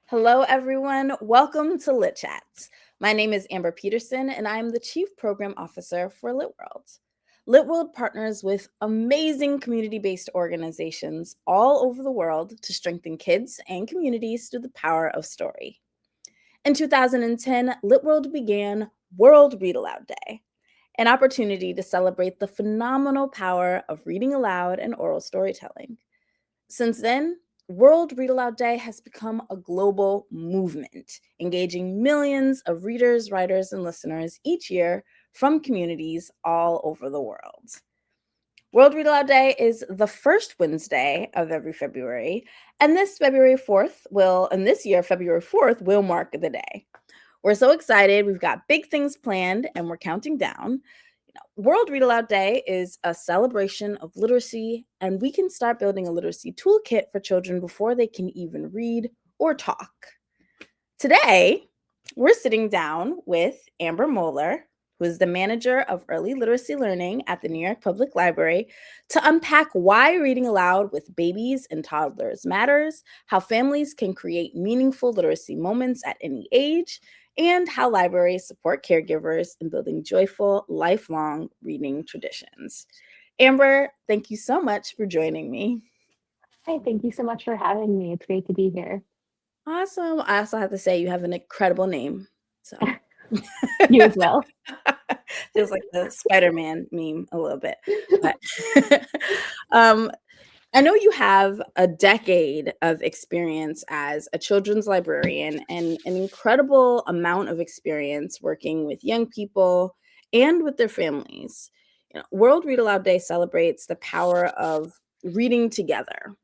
Hello, everyone. Welcome to LitChats. My name is Amber Peterson, and I am the Chief Program Officer for LitWorld. LitWorld partners with amazing community-based organizations all over the world to strengthen kids and communities through the power of story. In 2010, LitWorld began World Read-Aloud Day, an opportunity to celebrate the phenomenal power of reading aloud and oral storytelling. Since then, World Read Aloud Day has become a global movement, engaging millions of readers, writers, and listeners each year from communities all over the world. World Read Aloud Day is the first Wednesday of every February, and this year, February 4th, will mark the day. We're so excited. We've got big things planned, and we're counting down. World Read Aloud Day is a celebration of literacy, and we can start building a literacy toolkit for children before they can even read or talk. Today, we're sitting down with Amber Moller, who is the manager of early literacy learning at the New York Public Library, to unpack why reading aloud with babies and toddlers matters, how families can create meaningful literacy moments at any age, and how libraries support caregivers in building joyful, lifelong reading traditions. Amber, thank you so much for joining me. Hi, thank you so much for having me. It's great to be here. Awesome. I also have to say you have an incredible name. So You as well. feels like the Spider-Man meme a little bit. But um, I know you have a decade of experience as a children's librarian and an incredible amount of experience working with young people and with their families. World Read Aloud Day celebrates the power of reading together.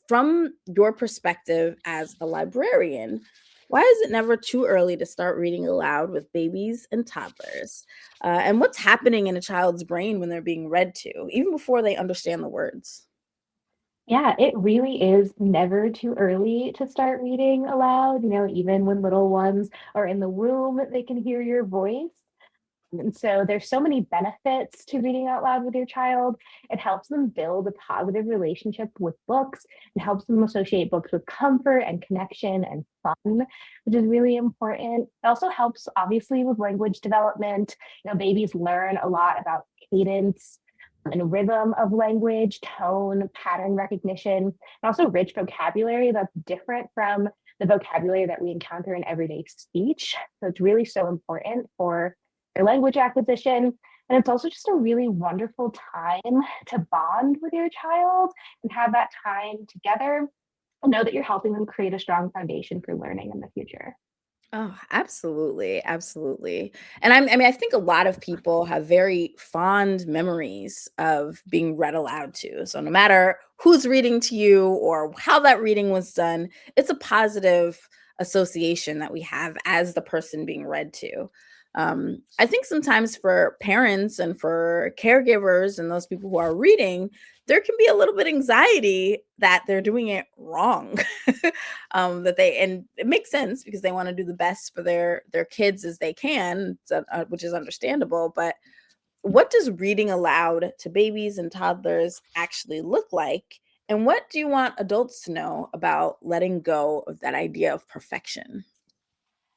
From your perspective as a librarian, why is it never too early to start reading aloud with babies and toddlers? And what's happening in a child's brain when they're being read to, even before they understand the words? Yeah, it really is never too early to start reading aloud. Even when little ones are in the room, they can hear your voice. And so there's so many benefits to reading out loud with your child. It helps them build a positive relationship with books. It helps them associate books with comfort and connection and fun, which is really important. It also helps, obviously, with language development. Babies learn a lot about cadence and rhythm of language, tone, pattern recognition, and also rich vocabulary that's different from the vocabulary that we encounter in everyday speech. So it's really so important for their language acquisition. And it's also just a really wonderful time to bond with your child and have that time together and know that you're helping them create a strong foundation for learning in the future. Oh, absolutely, absolutely. And I think a lot of people have very fond memories of being read aloud to. So no matter who's reading to you or how that reading was done, it's a positive association that we have as the person being read to. I think sometimes for parents and for caregivers and those people who are reading, there can be a little bit anxiety that they're doing it wrong. And it makes sense because they want to do the best for their kids as they can, which is understandable. But what does reading aloud to babies and toddlers actually look like? And what do you want adults to know about letting go of that idea of perfection?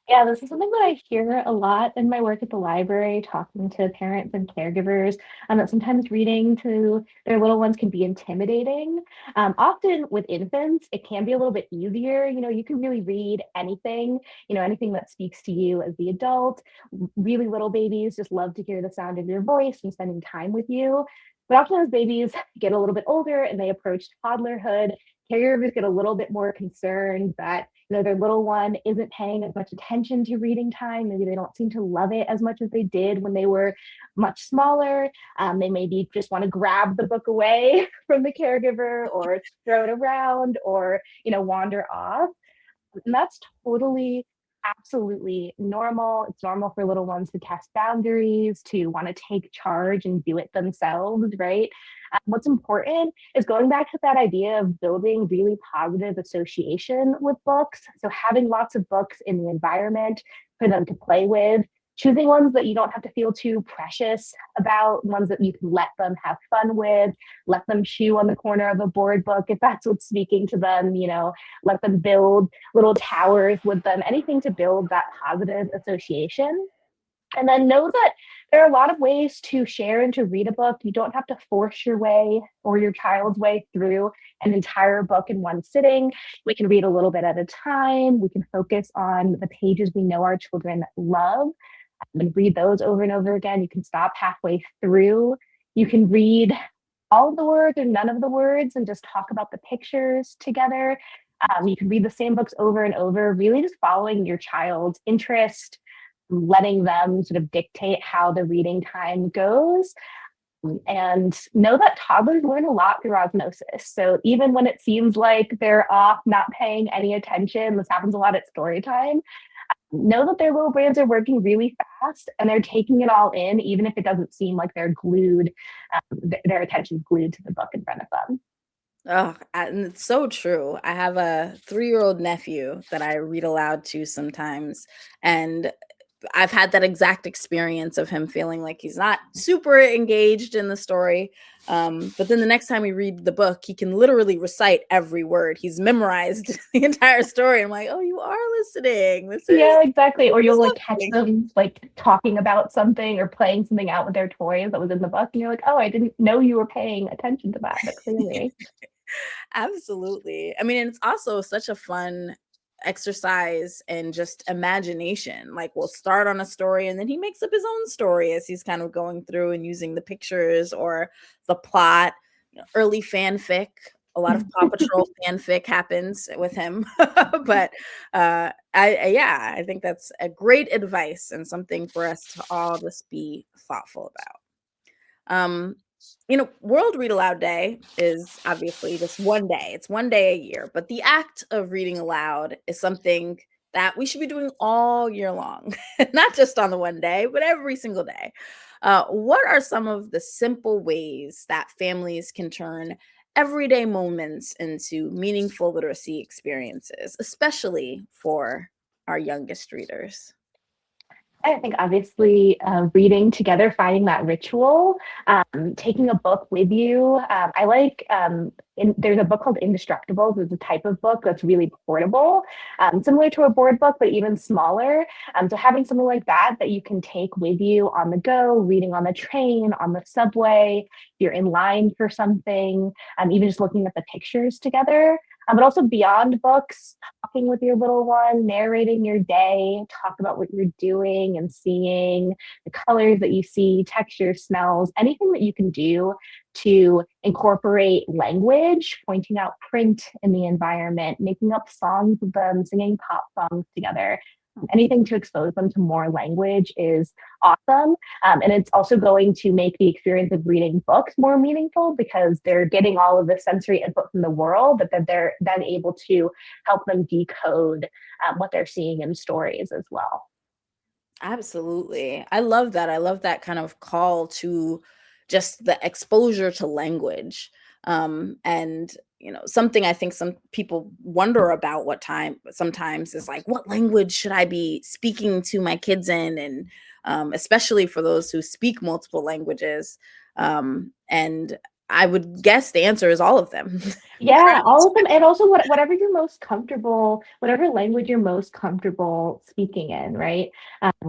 Yeah, this is something that I hear a lot in my work at the library, talking to parents and caregivers, that sometimes reading to their little ones can be intimidating. Often with infants, it can be a little bit easier. You can really read anything, anything that speaks to you as the adult. Really little babies just love to hear the sound of your voice and spending time with you. But often as babies get a little bit older and they approach toddlerhood, caregivers get a little bit more concerned that their little one isn't paying as much attention to reading time. Maybe they don't seem to love it as much as they did when they were much smaller. They maybe just want to grab the book away from the caregiver or throw it around or wander off. And that's totally, absolutely normal. It's normal for little ones to test boundaries, to want to take charge and do it themselves, right? What's important is going back to that idea of building really positive association with books. So having lots of books in the environment for them to play with, choosing ones that you don't have to feel too precious about, ones that you can let them have fun with, let them chew on the corner of a board book if that's what's speaking to them, let them build little towers with them, anything to build that positive association. And then know that there are a lot of ways to share and to read a book. You don't have to force your way or your child's way through an entire book in one sitting. We can read a little bit at a time. We can focus on the pages we know our children love and read those over and over again. You can stop halfway through. You can read all of the words or none of the words and just talk about the pictures together. You can read the same books over and over, really just following your child's interest, letting them sort of dictate how the reading time goes. And know that toddlers learn a lot through osmosis. So even when it seems like they're off, not paying any attention, this happens a lot at story time, know that their little brains are working really fast and they're taking it all in, even if it doesn't seem like they're glued, their attention's glued to the book in front of them. Oh, and it's so true. I have a 3-year-old nephew that I read aloud to sometimes, and I've had that exact experience of him feeling like he's not super engaged in the story. But then the next time we read the book, he can literally recite every word. He's memorized the entire story. I'm like, oh, you are listening. Yeah, exactly. Or you'll like catch Something. them like talking about something or playing something out with their toys that was in the book, and you're like, oh, I didn't know you were paying attention to that, but clearly. Absolutely. I mean, and it's also such a fun exercise and just imagination. Like we'll start on a story and then he makes up his own story as he's kind of going through and using the pictures or the plot. Early fanfic. A lot of Paw Patrol fanfic happens with him, but I think that's a great advice and something for us to all just be thoughtful about. Um, World Read Aloud Day is obviously just one day. It's one day a year, but the act of reading aloud is something that we should be doing all year long, not just on the one day, but every single day. What are some of the simple ways that families can turn everyday moments into meaningful literacy experiences, especially for our youngest readers? I think obviously reading together, finding that ritual, taking a book with you. I like, there's a book called Indestructibles. It's a type of book that's really portable, similar to a board book, but even smaller. So having something like that that you can take with you on the go, reading on the train, on the subway, if you're in line for something, even just looking at the pictures together. But also beyond books, talking with your little one, narrating your day, talk about what you're doing and seeing, the colors that you see, textures, smells, anything that you can do to incorporate language, pointing out print in the environment, making up songs with them, singing pop songs together. Anything to expose them to more language is awesome. And it's also going to make the experience of reading books more meaningful because they're getting all of the sensory input from the world that they're then able to help them decode what they're seeing in stories as well. Absolutely. I love that. I love that kind of call to just the exposure to language. And something I think some people wonder about what time sometimes is like, what language should I be speaking to my kids in? And especially for those who speak multiple languages. And I would guess the answer is all of them. Yeah, Correct. all of them, and also whatever you're most comfortable, whatever language you're most comfortable speaking in, right?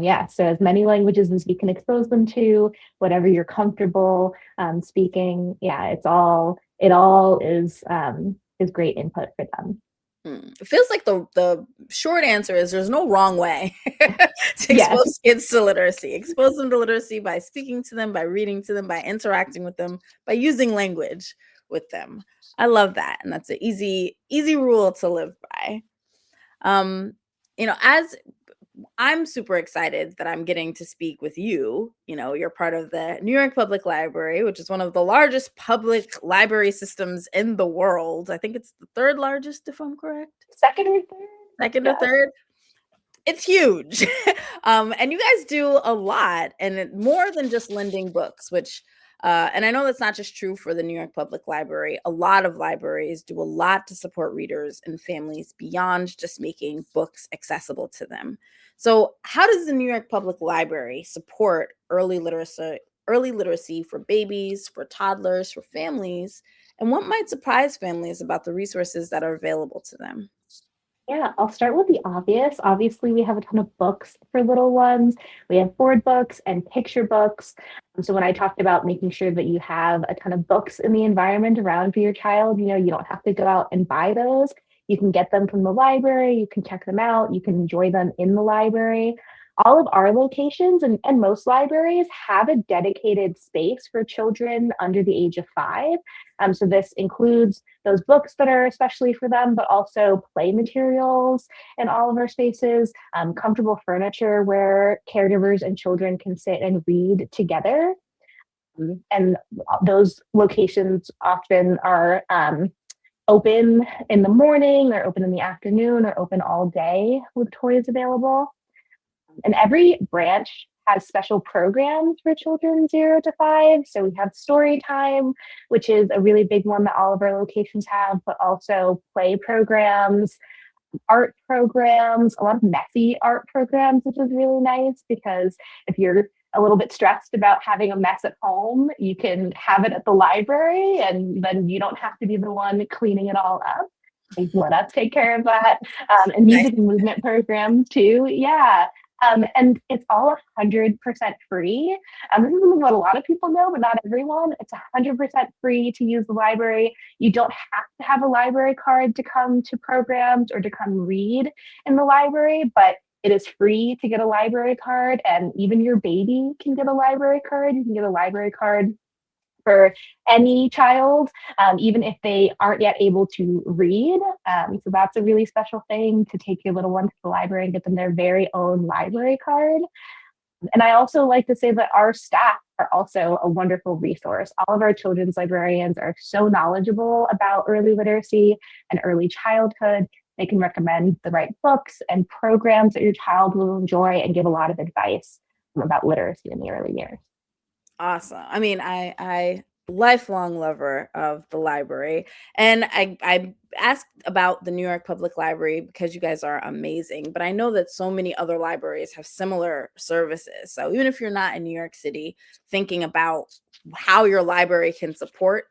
Yeah, so as many languages as you can expose them to, whatever you're comfortable speaking. Yeah, it all is great input for them. It feels like the short answer is there's no wrong way to Yes. expose kids to literacy. Expose them to literacy by speaking to them, by reading to them, by interacting with them, by using language with them. I love that, and that's an easy rule to live by. As I'm super excited that I'm getting to speak with you. You're part of the New York Public Library, which is one of the largest public library systems in the world. I think it's the third largest, if I'm correct. Second or third? Second or Yeah. third. It's huge. And you guys do a lot, and more than just lending books, which and I know that's not just true for the New York Public Library. A lot of libraries do a lot to support readers and families beyond just making books accessible to them. So, how does the New York Public Library support early literacy for babies, for toddlers, for families, and what might surprise families about the resources that are available to them? Yeah, I'll start with the obvious. Obviously, we have a ton of books for little ones. We have board books and picture books. So when I talked about making sure that you have a ton of books in the environment around for your child, you don't have to go out and buy those. You can get them from the library, you can check them out, you can enjoy them in the library. All of our locations and most libraries have a dedicated space for children under the age of 5. So this includes those books that are especially for them, but also play materials in all of our spaces, comfortable furniture where caregivers and children can sit and read together. And those locations often are open in the morning, or open in the afternoon, or open all day with toys available. And every branch has special programs for children 0 to 5. So we have story time, which is a really big one that all of our locations have, but also play programs, art programs, a lot of messy art programs, which is really nice because if you're a little bit stressed about having a mess at home, you can have it at the library and then you don't have to be the one cleaning it all up. Let us take care of that. And Nice. music and movement programs too. Yeah. And it's all 100% free. This is something that a lot of people know, but not everyone. It's 100% free to use the library. You don't have to have a library card to come to programs or to come read in the library, but it is free to get a library card. And even your baby can get a library card. You can get a library card for any child, even if they aren't yet able to read. So that's a really special thing, to take your little one to the library and get them their very own library card. And I also like to say that our staff are also a wonderful resource. All of our children's librarians are so knowledgeable about early literacy and early childhood. They can recommend the right books and programs that your child will enjoy and give a lot of advice about literacy in the early years. Awesome. I mean, I lifelong lover of the library, and I asked about the New York Public Library because you guys are amazing, but I know that so many other libraries have similar services. So even if you're not in New York City, thinking about how your library can support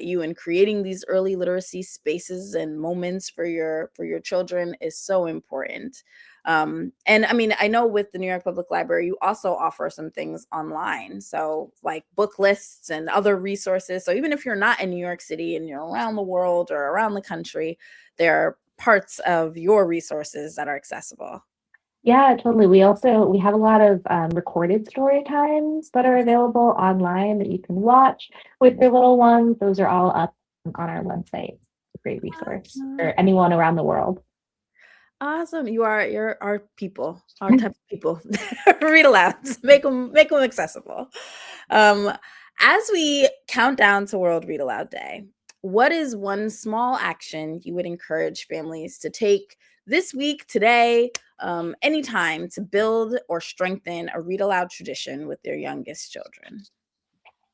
you in creating these early literacy spaces and moments for your children is so important. And I mean, I know with the New York Public Library, you also offer some things online. So, like book lists and other resources. So, even if you're not in New York City and you're around the world or around the country, there are parts of your resources that are accessible. Yeah, totally. We have a lot of recorded story times that are available online that you can watch with your little ones. Those are all up on our website. It's a great resource for anyone around the world. Awesome. You're our people, our type of people. Read aloud. Make them accessible. Um, as we count down to World Read Aloud Day, what is one small action you would encourage families to take this week, today, anytime to build or strengthen a read aloud tradition with their youngest children?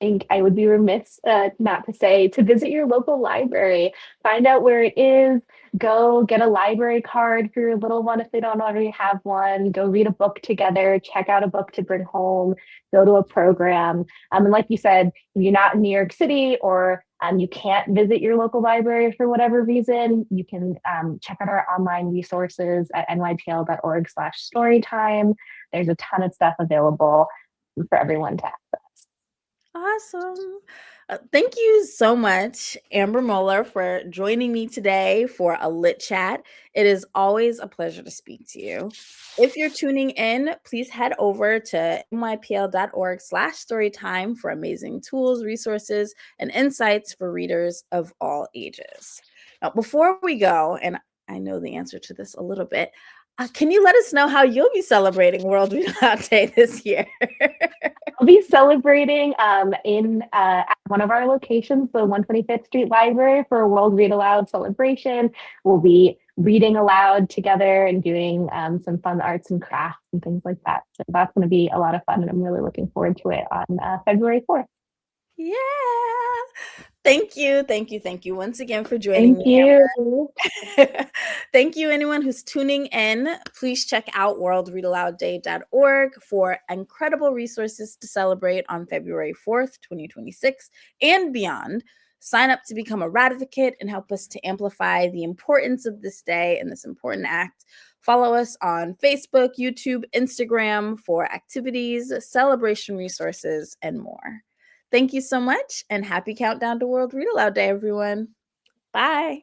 Think I would be remiss not to say to visit your local library, find out where it is, go get a library card for your little one if they don't already have one, go read a book together, check out a book to bring home, go to a program. And like you said, if you're not in New York City, or you can't visit your local library for whatever reason, you can check out our online resources at nypl.org/storytime. There's a ton of stuff available for everyone to access. Awesome. Thank you so much, Amber Moller, for joining me today for a Lit Chat. It is always a pleasure to speak to you. If you're tuning in, please head over to nypl.org/storytime for amazing tools, resources, and insights for readers of all ages. Now, before we go, and I know the answer to this a little bit, can you let us know how you'll be celebrating World Read Aloud Day this year? I'll be celebrating in at one of our locations, the 125th Street Library, for a World Read Aloud celebration. We'll be reading aloud together and doing some fun arts and crafts and things like that. So that's going to be a lot of fun, and I'm really looking forward to it on February 4th. Yeah. Thank you. Thank you. Thank you once again for joining Thank me, you. Amber. Thank you, anyone who's tuning in. Please check out worldreadaloudday.org for incredible resources to celebrate on February 4th, 2026 and beyond. Sign up to become a RAD advocate and help us to amplify the importance of this day and this important act. Follow us on Facebook, YouTube, Instagram for activities, celebration resources, and more. Thank you so much, and happy countdown to World Read Aloud Day, everyone. Bye.